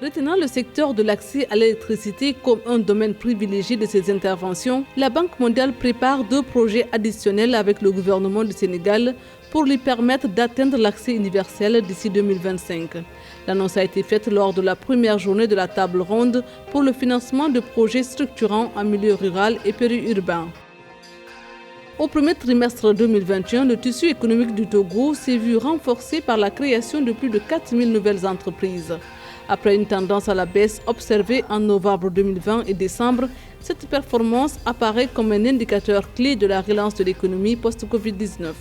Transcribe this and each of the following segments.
Retenant le secteur de l'accès à l'électricité comme un domaine privilégié de ses interventions, la Banque mondiale prépare 2 projets additionnels avec le gouvernement du Sénégal pour lui permettre d'atteindre l'accès universel d'ici 2025. L'annonce a été faite lors de la première journée de la table ronde pour le financement de projets structurants en milieu rural et périurbain. Au premier trimestre 2021, le tissu économique du Togo s'est vu renforcé par la création de plus de 4000 nouvelles entreprises. Après une tendance à la baisse observée en novembre 2020 et décembre, cette performance apparaît comme un indicateur clé de la relance de l'économie post-Covid-19.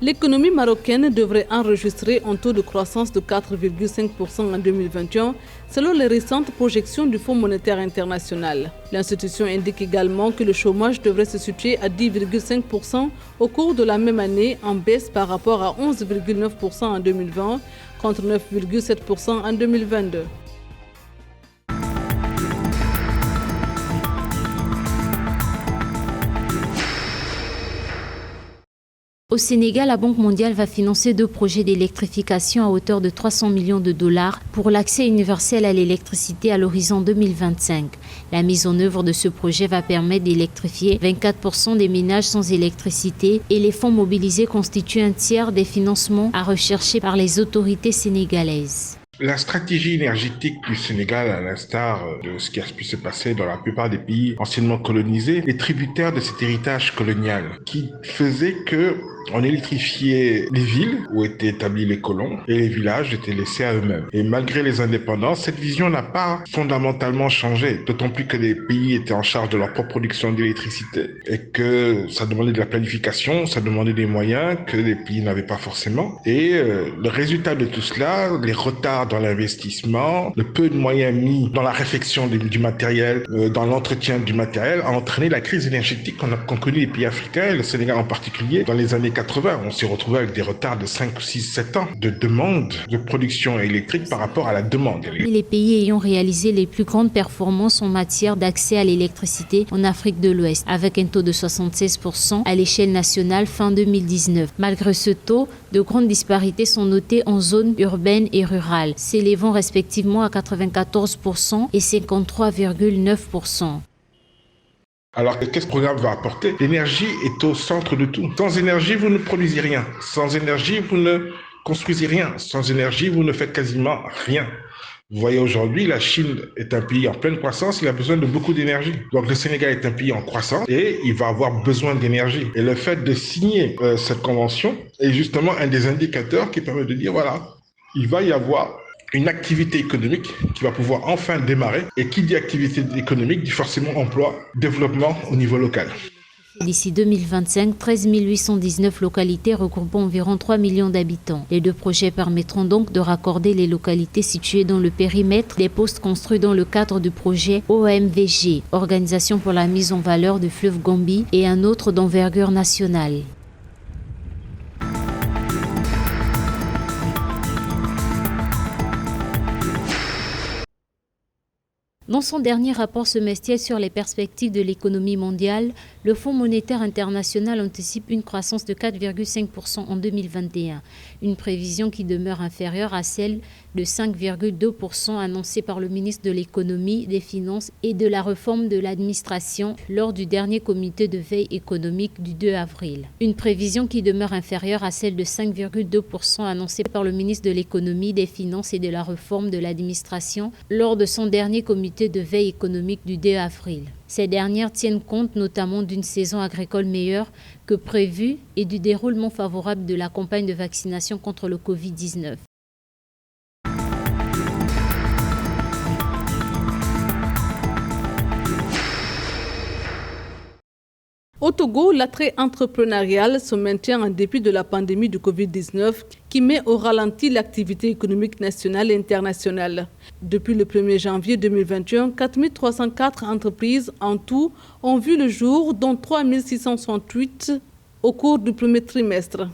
L'économie marocaine devrait enregistrer un taux de croissance de 4,5% en 2021, selon les récentes projections du Fonds monétaire international. L'institution indique également que le chômage devrait se situer à 10,5% au cours de la même année, en baisse par rapport à 11,9% en 2020, contre 9,7% en 2022. Au Sénégal, la Banque mondiale va financer 2 projets d'électrification à hauteur de 300 millions de dollars pour l'accès universel à l'électricité à l'horizon 2025. La mise en œuvre de ce projet va permettre d'électrifier 24% des ménages sans électricité et les fonds mobilisés constituent un tiers des financements à rechercher par les autorités sénégalaises. La stratégie énergétique du Sénégal, à l'instar de ce qui a pu se passer dans la plupart des pays anciennement colonisés, est tributaire de cet héritage colonial qui faisait que on électrifiait les villes où étaient établis les colons et les villages étaient laissés à eux-mêmes. Et malgré les indépendances, cette vision n'a pas fondamentalement changé, d'autant plus que les pays étaient en charge de leur propre production d'électricité et que ça demandait de la planification, ça demandait des moyens que les pays n'avaient pas forcément. Et le résultat de tout cela, les retards dans l'investissement, le peu de moyens mis dans la réfection du matériel, dans l'entretien du matériel, a entraîné la crise énergétique qu'ont connue les pays africains, et le Sénégal en particulier, dans les années 80. On s'est retrouvé avec des retards de 5, 6, 7 ans de demande de production électrique par rapport à la demande. Les pays ayant réalisé les plus grandes performances en matière d'accès à l'électricité en Afrique de l'Ouest, avec un taux de 76% à l'échelle nationale fin 2019. Malgré ce taux, de grandes disparités sont notées en zones urbaines et rurales, s'élevant respectivement à 94% et 53,9%. Alors, qu'est-ce que ce programme va apporter? L'énergie est au centre de tout. Sans énergie, vous ne produisez rien. Sans énergie, vous ne construisez rien. Sans énergie, vous ne faites quasiment rien. Vous voyez aujourd'hui, la Chine est un pays en pleine croissance, il a besoin de beaucoup d'énergie. Donc le Sénégal est un pays en croissance et il va avoir besoin d'énergie. Et le fait de signer cette convention est justement un des indicateurs qui permet de dire, voilà, il va y avoir une activité économique qui va pouvoir enfin démarrer. Et qui dit activité économique dit forcément emploi, développement au niveau local. D'ici 2025, 13 819 localités regroupant environ 3 millions d'habitants. Les 2 projets permettront donc de raccorder les localités situées dans le périmètre des postes construits dans le cadre du projet OMVG, Organisation pour la mise en valeur du fleuve Gambie, et un autre d'envergure nationale. Dans son dernier rapport semestriel sur les perspectives de l'économie mondiale, le Fonds monétaire international anticipe une croissance de 4,5% en 2021, une prévision qui demeure inférieure à celle de 5,2% annoncée par le ministre de l'économie, des finances et de la réforme de l'administration lors du dernier comité de veille économique du 2 avril. Une prévision qui demeure inférieure à celle de 5,2% annoncée par le ministre de l'économie, des finances et de la réforme de l'administration lors de son dernier comité de veille économique du 2 avril. Ces dernières tiennent compte notamment d'une saison agricole meilleure que prévue et du déroulement favorable de la campagne de vaccination contre le Covid-19. Au Togo, l'attrait entrepreneurial se maintient en dépit de la pandémie du Covid-19 qui met au ralenti l'activité économique nationale et internationale. Depuis le 1er janvier 2021, 4 304 entreprises en tout ont vu le jour, dont 3 668 au cours du premier trimestre.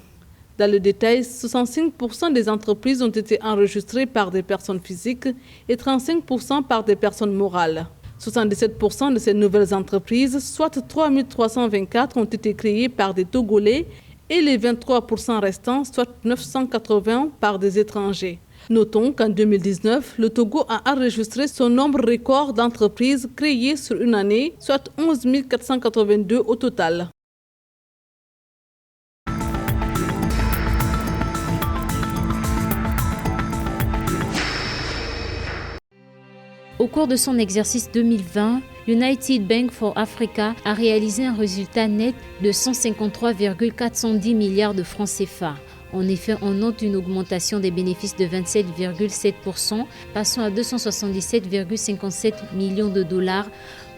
Dans le détail, 65% des entreprises ont été enregistrées par des personnes physiques et 35% par des personnes morales. 77% de ces nouvelles entreprises, soit 3 324, ont été créées par des Togolais et les 23% restants, soit 980, par des étrangers. Notons qu'en 2019, le Togo a enregistré son nombre record d'entreprises créées sur une année, soit 11 482 au total. Au cours de son exercice 2020, United Bank for Africa a réalisé un résultat net de 153,410 milliards de francs CFA. En effet, on note une augmentation des bénéfices de 27,7%, passant à 277,57 millions de dollars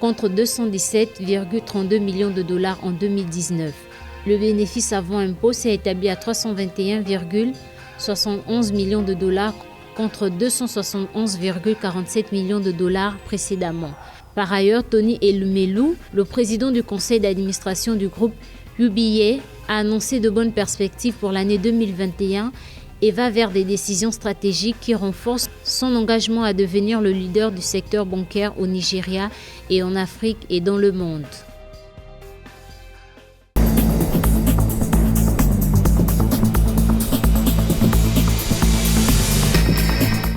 contre 217,32 millions de dollars en 2019. Le bénéfice avant impôt s'est établi à 321,71 millions de dollars contre 271,47 millions de dollars précédemment. Par ailleurs, Tony Elumelu, le président du conseil d'administration du groupe UBA, a annoncé de bonnes perspectives pour l'année 2021 et va vers des décisions stratégiques qui renforcent son engagement à devenir le leader du secteur bancaire au Nigeria et en Afrique et dans le monde.